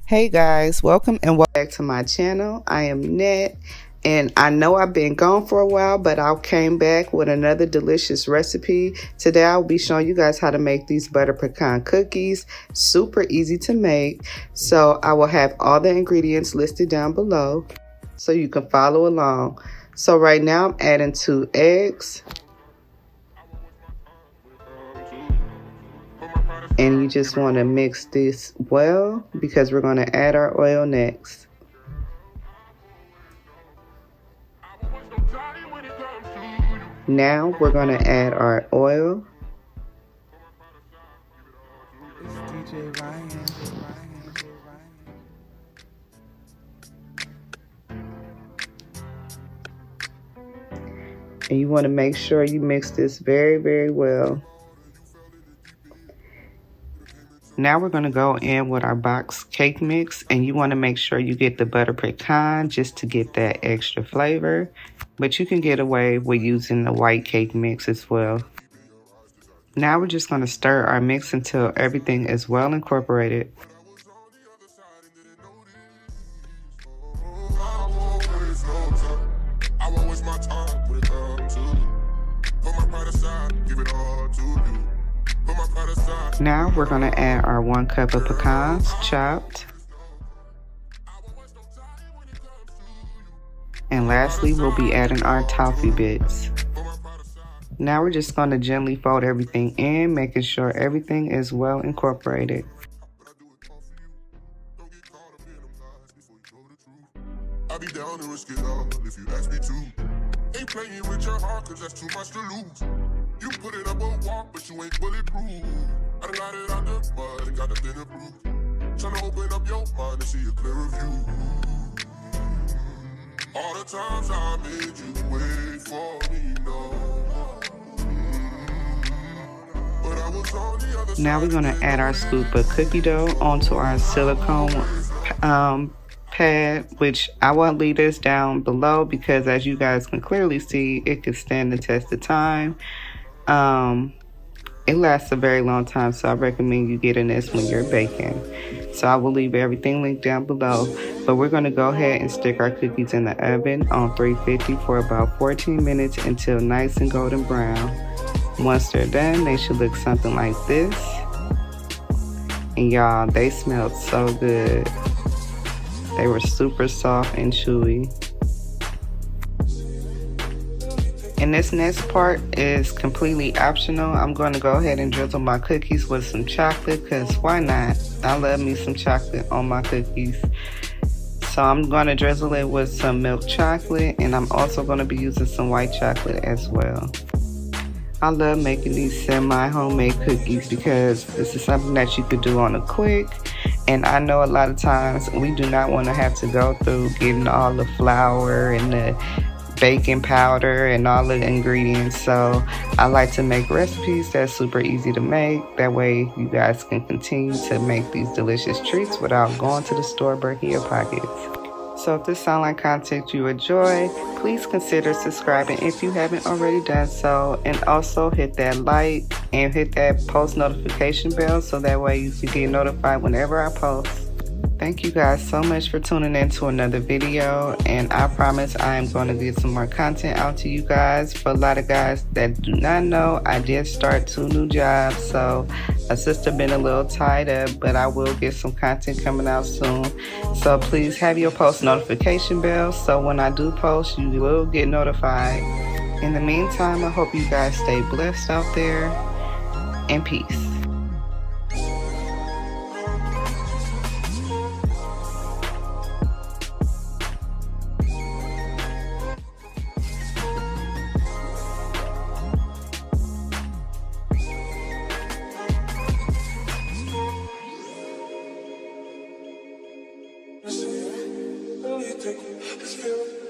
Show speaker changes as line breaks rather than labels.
Hey guys, welcome and welcome back to my channel. I am Net, and I know I've been gone for a while, but I came back with another delicious recipe. Today I'll be showing you guys how to make these butter pecan cookies. Super easy to make. So I will have all the ingredients listed down below so you can follow along. So right now I'm adding 2 eggs. And you just want to mix this well because we're going to add our oil next. Now we're going to add our oil. And you want to make sure you mix this very, very well. Now we're going to go in with our box cake mix, and you want to make sure you get the butter pecan just to get that extra flavor. But you can get away with using the white cake mix as well. Now we're just going to stir our mix until everything is well incorporated. Now we're going to add our 1 cup of pecans chopped. And lastly, we'll be adding our toffee bits. Now we're just going to gently fold everything in, making sure everything is well incorporated. I'll be down to risk it all if you ask me to. Ain't playing with your heart cause that's too much to lose. You put it up a walk, but you ain't bulletproof. I done got it out the mud and got nothing to prove. Tryna open up your mind and see a clearer view. All the times I made you wait for me, no. But I was on the other side. Now we're gonna add our scoop of cookie dough onto our silicone pad, which I won't leave this down below because as you guys can clearly see, it can stand the test of time. It lasts a very long time, so I recommend you getting this when you're baking. So I will leave everything linked down below, but we're going to go ahead and stick our cookies in the oven on 350 for about 14 minutes until nice and golden brown. Once they're done, they should look something like this. And y'all, they smelled so good. They were super soft and chewy. And this next part is completely optional. I'm going to go ahead and drizzle my cookies with some chocolate because why not? I love me some chocolate on my cookies. So I'm going to drizzle it with some milk chocolate, and I'm also going to be using some white chocolate as well. I love making these semi-homemade cookies because this is something that you could do on a quick. And I know a lot of times we do not want to have to go through getting all the flour and the baking powder and all the ingredients. So I like to make recipes that's super easy to make. That way you guys can continue to make these delicious treats without going to the store breaking your pockets. So if this sounds like content you enjoy, please consider subscribing if you haven't already done so, and also hit that like and hit that post notification bell so that way you can get notified whenever I post. Thank you guys so much for tuning in to another video, and I promise I am going to get some more content out to you guys. For a lot of guys that do not know, I did start 2 new jobs, so my sister been a little tied up, but I will get some content coming out soon. So please have your post notification bell so when I do post, you will get notified. In the meantime, I hope you guys stay blessed out there, and peace. Take this feeling.